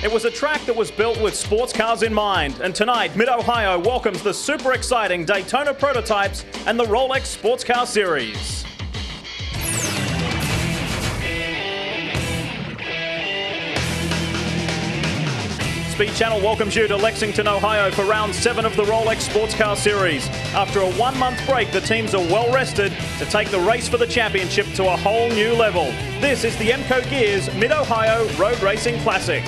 It was a track that was built with sports cars in mind, and tonight, Mid-Ohio welcomes the super exciting Daytona prototypes and the Rolex Sports Car Series. Speed Channel welcomes you to Lexington, Ohio for round 7 of the Rolex Sports Car Series. After a 1-month break, the teams are well rested to take the race for the championship to a whole new level. This is the MCO Gears Mid-Ohio Road Racing Classic.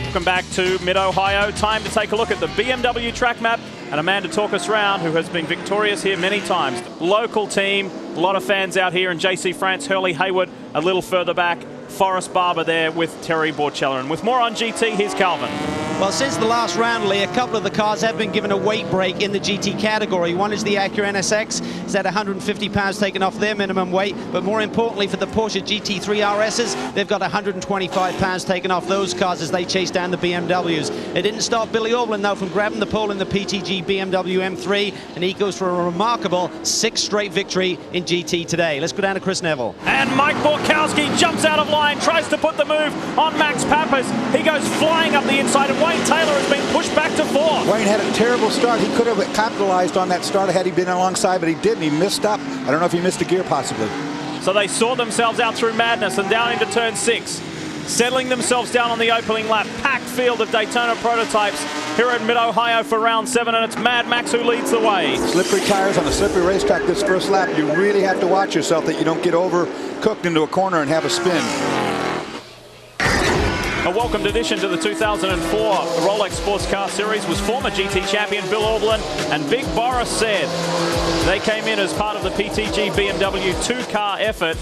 Welcome back to Mid-Ohio. Time to take a look at the BMW track map and a man to talk us around who has been victorious here many times. Local team, a lot of fans out here in JC France, Hurley Hayward a little further back, Forrest Barber there with Terry Borchella. And with more on GT, here's Calvin. Well, since the last round, Lee, a couple of the cars have been given a weight break in the GT category. One is the Acura NSX. It's had 150 pounds taken off their minimum weight. But more importantly, for the Porsche GT3 RSs, they've got 125 pounds taken off those cars as they chase down the BMWs. It didn't stop Billy Auberlen, though, from grabbing the pole in the PTG BMW M3. And he goes for a remarkable 6th straight victory in GT today. Let's go down to Chris Neville. And Mike Borkowski jumps out of line, tries to put the move on Max Pappas. He goes flying up the inside, and Wayne Taylor has been pushed back to 4th. Wayne had a terrible start. He could have capitalized on that start had he been alongside, but he didn't. He missed up. I don't know if he missed a gear possibly. So they saw themselves out through madness and down into turn 6, settling themselves down on the opening lap. Packed field of Daytona prototypes here at Mid-Ohio for round 7, and it's Mad Max who leads the way. Slippery tires on a slippery racetrack this first lap. You really have to watch yourself that you don't get overcooked into a corner and have a spin. A welcomed addition to the 2004 Rolex Sports Car Series was former GT champion Bill Auberlen and Big Boris said. They came in as part of the PTG BMW 2-car effort,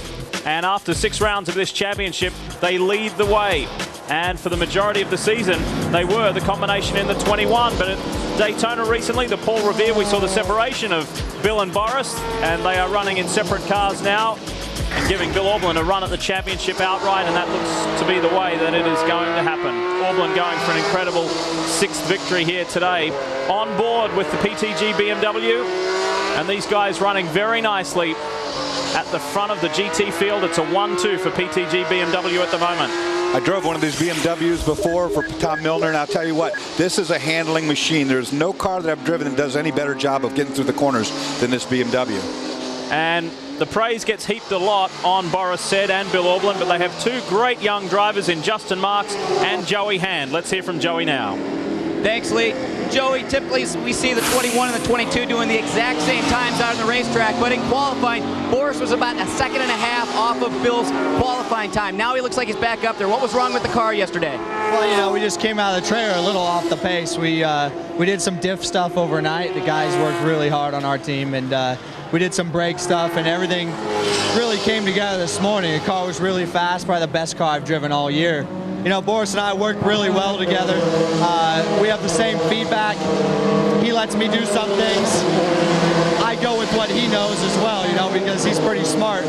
and after 6 rounds of this championship, they lead the way. And for the majority of the season, they were the combination in the 21. But at Daytona recently, the Paul Revere, we saw the separation of Bill and Boris, and they are running in separate cars now and giving Bill Auberlen a run at the championship outright, and that looks to be the way that it is going to happen. Auberlen going for an incredible 6th victory here today. On board with the PTG BMW, and these guys running very nicely at the front of the GT field. It's a 1-2 for PTG BMW at the moment. I drove one of these BMWs before for Tom Milner, and I'll tell you what, this is a handling machine. There's no car that I've driven that does any better job of getting through the corners than this BMW. And the praise gets heaped a lot on Boris Said and Bill Auberlen, but they have 2 great young drivers in Justin Marks and Joey Hand. Let's hear from Joey now. Thanks, Lee. Joey, typically we see the 21 and the 22 doing the exact same times out on the racetrack, but in qualifying, Boris was about 1.5 seconds off of Bill's qualifying time. Now he looks like he's back up there. What was wrong with the car yesterday? Well, you know, we just came out of the trailer a little off the pace. We did some diff stuff overnight. The guys worked really hard on our team, and we did some brake stuff, and everything really came together this morning. The car was really fast, probably the best car I've driven all year. You know, Boris and I work really well together. We have the same feedback. He lets me do some things. I go with what he knows as well, you know, because he's pretty smart.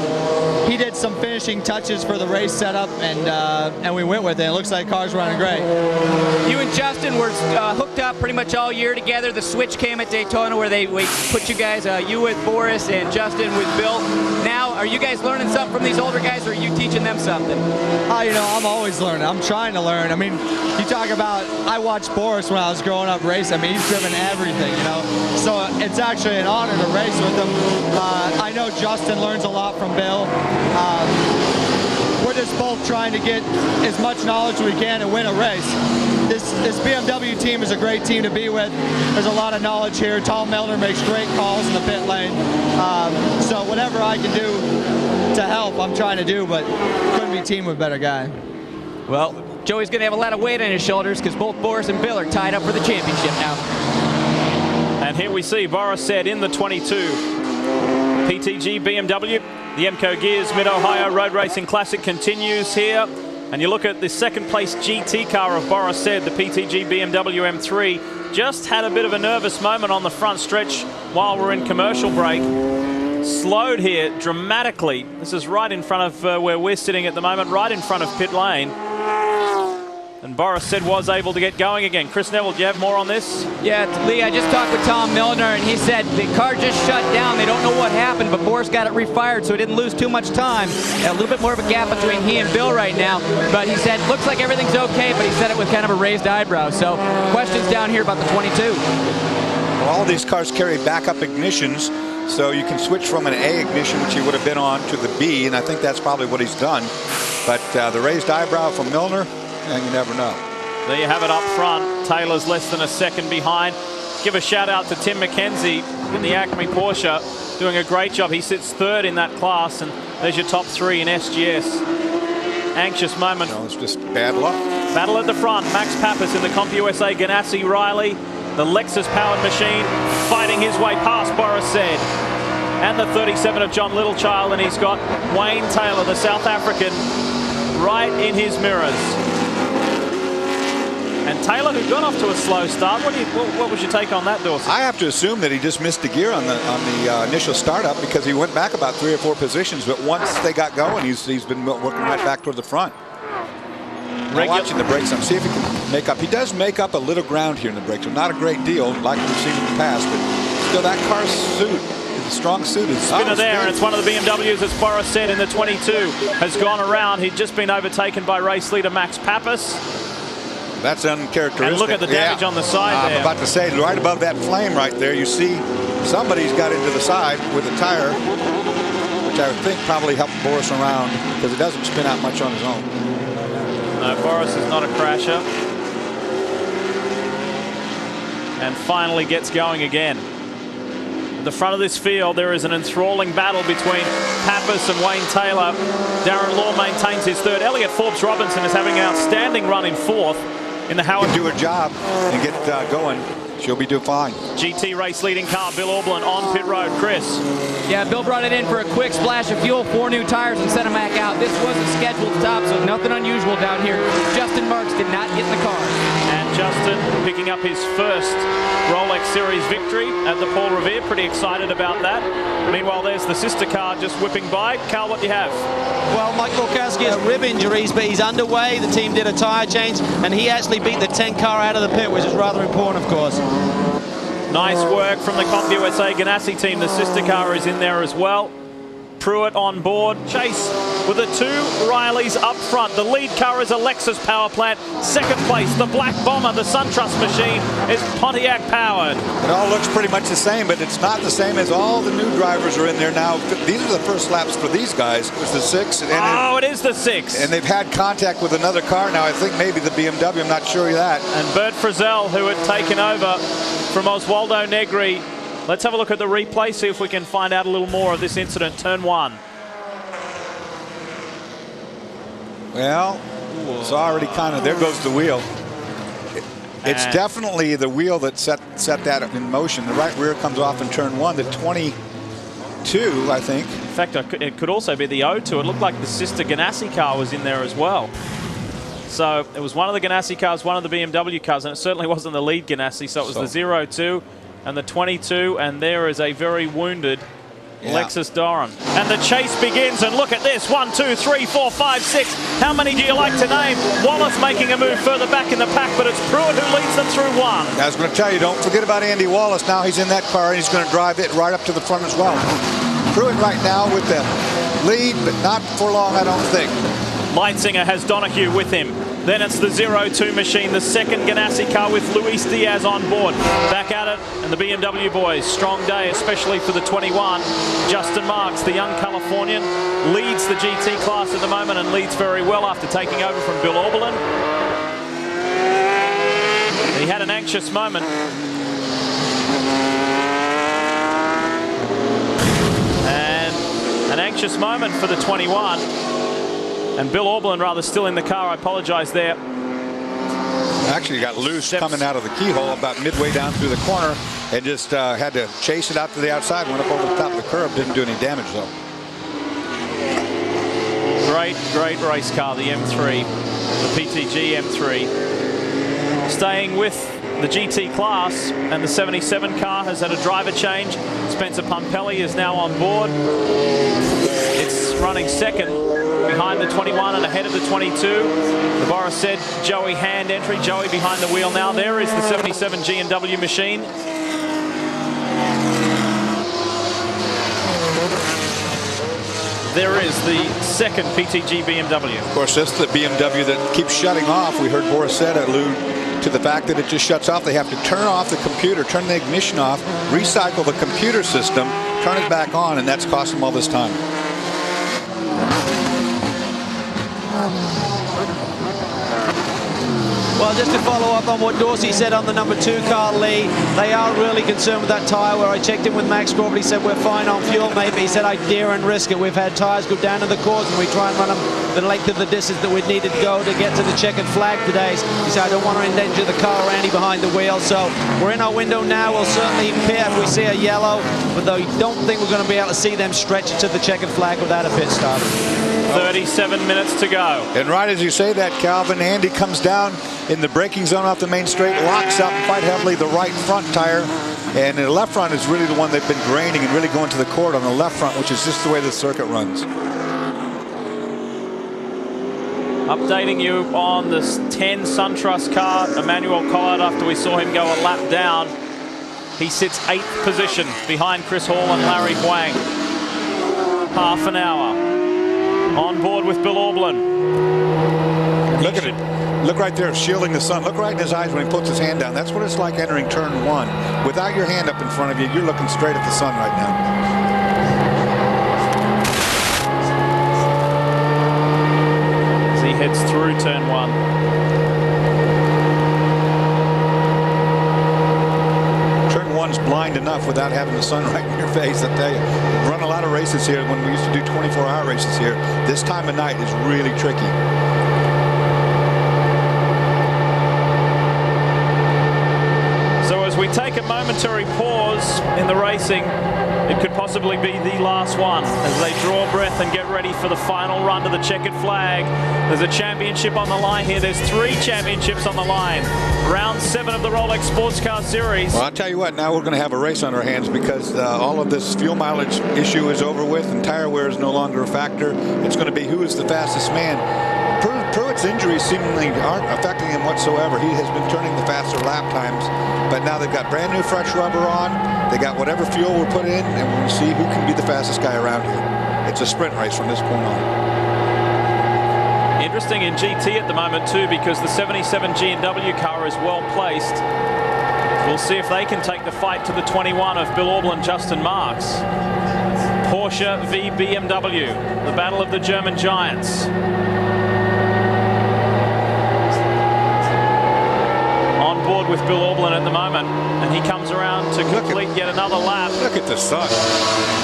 He did some finishing touches for the race setup, and we went with it. It looks like the car's running great. You and Justin were hooked up pretty much all year together. The switch came at Daytona where they put you guys, you with Boris and Justin with Bill. Now, are you guys learning something from these older guys, or are you teaching them something? You know, I'm always learning. I'm trying to learn. I mean, you talk about, I watched Boris when I was growing up racing. I mean, he's driven everything, you know. So it's actually an honor to race with him. I know Justin learns a lot from Bill. We're just both trying to get as much knowledge as we can and win a race. This BMW team is a great team to be with. There's a lot of knowledge here. Tom Milner makes great calls in the pit lane. So whatever I can do to help, I'm trying to do, but couldn't be team with a better guy. Well, Joey's going to have a lot of weight on his shoulders because both Boris and Bill are tied up for the championship now. And here we see Boris Said in the 22. PTG BMW, the MCO Gears Mid-Ohio Road Racing Classic continues here. And you look at the 2nd place GT car of Boris Said, the PTG BMW M3, just had a bit of a nervous moment on the front stretch while we're in commercial break. Slowed here dramatically. This is right in front of where we're sitting at the moment, right in front of pit lane. And Boris said was able to get going again. Chris Neville, do you have more on this? Yeah, Lee, I just talked with Tom Milner, and he said the car just shut down. They don't know what happened, but Boris got it refired, so he didn't lose too much time. A little bit more of a gap between he and Bill right now, but he said, looks like everything's okay, but he said it with kind of a raised eyebrow. So questions down here about the 22. Well, all these cars carry backup ignitions, so you can switch from an A ignition, which he would have been on, to the B, and I think that's probably what he's done. But the raised eyebrow from Milner, and you never know. There you have it up front. Taylor's less than a second behind. Give a shout out to Tim McKenzie in the Acme Porsche, doing a great job. He sits third in that class, and there's your top three in SGS. Anxious moment. No, it's just bad luck. Battle at the front. Max Pappas in the Comp USA Ganassi Riley, the Lexus powered machine, fighting his way past Boris Said. And the 37 of John Littlechild, and he's got Wayne Taylor, the South African, right in his mirrors. And Taylor, who got off to a slow start, what was your take on that, Dawson? I have to assume that he just missed the gear on the initial startup, because he went back about 3 or 4 positions. But once they got going, he's been working right back toward the front. Now watching the brakes, I'm see if he can make up. He does make up a little ground here in the brakes, so not a great deal like we've seen in the past. But still, that car's suit is a strong suit. Spinner there, and it's one of the BMWs, as Boris said, in the 22 has gone around. He'd just been overtaken by race leader Max Pappas. That's uncharacteristic. And look at the damage on the side there. I'm about to say, right above that flame right there, you see somebody's got into the side with a tire, which I would think probably helped Boris around, because it doesn't spin out much on his own. No, Boris is not a crasher. And finally gets going again. At the front of this field, there is an enthralling battle between Pappas and Wayne Taylor. Darren Law maintains his third. Elliot Forbes Robinson is having an outstanding run in fourth in the Howard. Do her job and get going. She'll be doing fine. GT race leading car, Bill Auberlen on pit road. Chris. Yeah, Bill brought it in for a quick splash of fuel, 4 new tires, and sent him back out. This was a scheduled stop, so nothing unusual down here. Justin Marks did not get in the car. And Justin picking up his first Rolex Series victory at the Paul Revere. Pretty excited about that. Meanwhile, there's the sister car just whipping by. Carl, what do you have? Well, Mike Gorkowski has rib injuries, but he's underway. The team did a tire change, and he actually beat the 10 car out of the pit, which is rather important, of course. Nice work from the Comp USA Ganassi team. The sister car is in there as well. Pruitt on board. Chase with the 2 Rileys up front. The lead car is a Lexus power plant. Second place, the Black Bomber, the SunTrust machine, is Pontiac powered. It all looks pretty much the same, but it's not the same as all the new drivers are in there now. These are the first laps for these guys. It was the 6. And it is the 6. And they've had contact with another car now. I think maybe the BMW. I'm not sure of that. And Bert Frizzell, who had taken over from Oswaldo Negri. Let's have a look at the replay, see if we can find out a little more of this incident. Turn 1. Well, it's already kind of, there goes the wheel. It's definitely the wheel that set that in motion. The right rear comes off in turn 1. The 22, I think. In fact, it could also be the O2. It looked like the sister Ganassi car was in there as well. So it was one of the Ganassi cars, one of the BMW cars, and it certainly wasn't the lead Ganassi. So it was the 02 and the 22, and there is a very wounded Lexus Doran. And the chase begins, and look at this. 1, 2, 3, 4, 5, 6. How many do you like to name? Wallace making a move further back in the pack, but it's Pruitt who leads them through 1. I was going to tell you, don't forget about Andy Wallace. Now he's in that car, and he's going to drive it right up to the front as well. Pruitt right now with the lead, but not for long, I don't think. Leitzinger has Donahue with him. Then it's the 02 machine, the second Ganassi car with Luis Diaz on board. Back at it, and the BMW boys. Strong day, especially for the 21. Justin Marks, the young Californian, leads the GT class at the moment and leads very well after taking over from Bill Auberlen. He had an anxious moment. And an anxious moment for the 21. And Bill Auberlen rather still in the car. I apologize there. Actually got loose coming out of the keyhole about midway down through the corner and just had to chase it out to the outside. Went up over the top of the curb. Didn't do any damage though. Great race car, the M3, the PTG M3. Staying with the GT class, and the 77 car has had a driver change. Spencer Pumpelly is now on board. It's running second. behind the 21 and ahead of the 22. The Boris said Joey hand entry. Joey behind the wheel now. There is the 77 G&W machine. There is the second PTG BMW. Of course, that's the BMW that keeps shutting off. We heard Boris said allude to the fact that it just shuts off. They have to turn off the computer, turn the ignition off, recycle the computer system, turn it back on, and that's cost them all this time. Well, just to follow up on what Dorsey said on the number 2 car, Lee, they are really concerned with that tyre. Where I checked in with Max Crawford, he said we're fine on fuel, mate, but he said I dare and risk it. We've had tyres go down to the course and we try and run them the length of the distance that we'd needed to go to get to the checkered flag today. He said I don't want to endanger the car or Andy behind the wheel, so we're in our window now. We'll certainly pit if we see a yellow, but though I don't think we're going to be able to see them stretch it to the checkered flag without a pit stop. 37 minutes to go. And right as you say that, Calvin, Andy comes down in the braking zone off the main straight, locks up quite heavily the right front tire, and the left front is really the one they've been graining and really going to the court on the left front, which is just the way the circuit runs. Updating you on this 10 SunTrust car, Emmanuel Collard, after we saw him go a lap down. He sits 8th position behind Chris Hall and Larry Huang. Half an hour. On board with Bill Auberlen. Look at it. Look right there, shielding the sun. Look right in his eyes when he puts his hand down. That's what it's like entering turn 1. Without your hand up in front of you, you're looking straight at the sun right now. As he heads through turn 1. Turn 1's blind enough without having the sun right in your face, I tell you. Run a lot of races here when we used to do 24-hour races here. This time of night is really tricky. So as we take a momentary pause in the racing, it could possibly be the last one as they draw breath and get ready for the final run to the checkered flag. There's a championship on the line here. There's 3 championships on the line. Round 7 of the Rolex Sports Car Series. Well, I'll tell you what, now we're going to have a race on our hands because all of this fuel mileage issue is over with and tire wear is no longer a factor. It's going to be who is the fastest man. Pruitt's injuries seemingly aren't affecting him whatsoever. He has been turning the faster lap times, but now they've got brand new fresh rubber on. They got whatever fuel we're putting in, and we're going to see who can be the fastest guy around here. It's a sprint race from this point on. Interesting in GT at the moment too, because the 77 G&W car is well placed. We'll see if they can take the fight to the 21 of Bill Auberlen, Justin Marks. Porsche v BMW, the battle of the German giants. On board with Bill Auberlen at the moment, and he comes around to complete yet another lap. Look at the sun.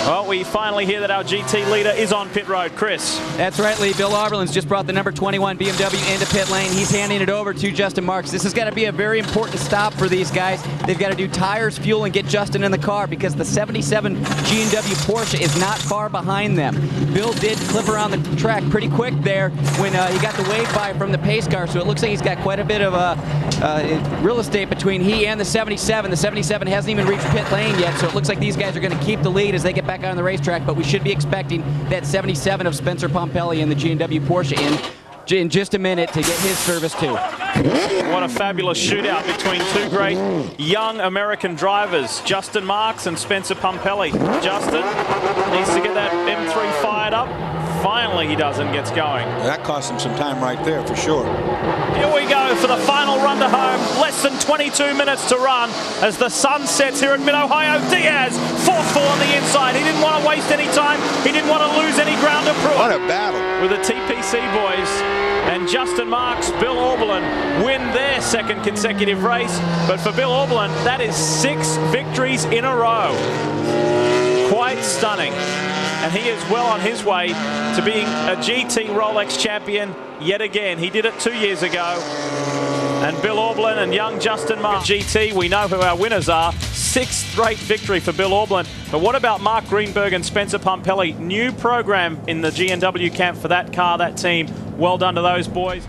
Well, we finally hear that our GT leader is on pit road. Chris. That's right, Lee. Bill Auberlen's just brought the number 21 BMW into pit lane. He's handing it over to Justin Marks. This has got to be a very important stop for these guys. They've got to do tires, fuel, and get Justin in the car because the 77 G&W Porsche is not far behind them. Bill did clip around the track pretty quick there when he got the wave by from the pace car, so it looks like he's got quite a bit of real estate between he and the 77. The 77 hasn't even reached pit lane yet, so it looks like these guys are going to keep the lead as they get back on the racetrack, but we should be expecting that 77 of Spencer Pumpelly and the G&W Porsche in just a minute to get his service too. What a fabulous shootout between 2 great young American drivers, Justin Marks and Spencer Pumpelly. Justin needs to get that M3 fired up. Finally he does and gets going. That cost him some time right there for sure. Here we go for the final run to home. Less than 22 minutes to run as the sun sets here at Mid-Ohio. Diaz, forceful on the inside. He didn't want to waste any time. He didn't want to lose any ground to Pruitt. What a battle. With the TPC boys. And Justin Marks, Bill Auberlen win their 2nd consecutive race. But for Bill Auberlen, that is 6 victories in a row. Quite stunning. And he is well on his way to being a GT Rolex champion yet again. He did it 2 years ago. And Bill Auberlen and young Justin Marks. GT, we know who our winners are. 6th straight victory for Bill Auberlen. But what about Mark Greenberg and Spencer Pumpelly? New program in the G&W camp for that car, that team. Well done to those boys.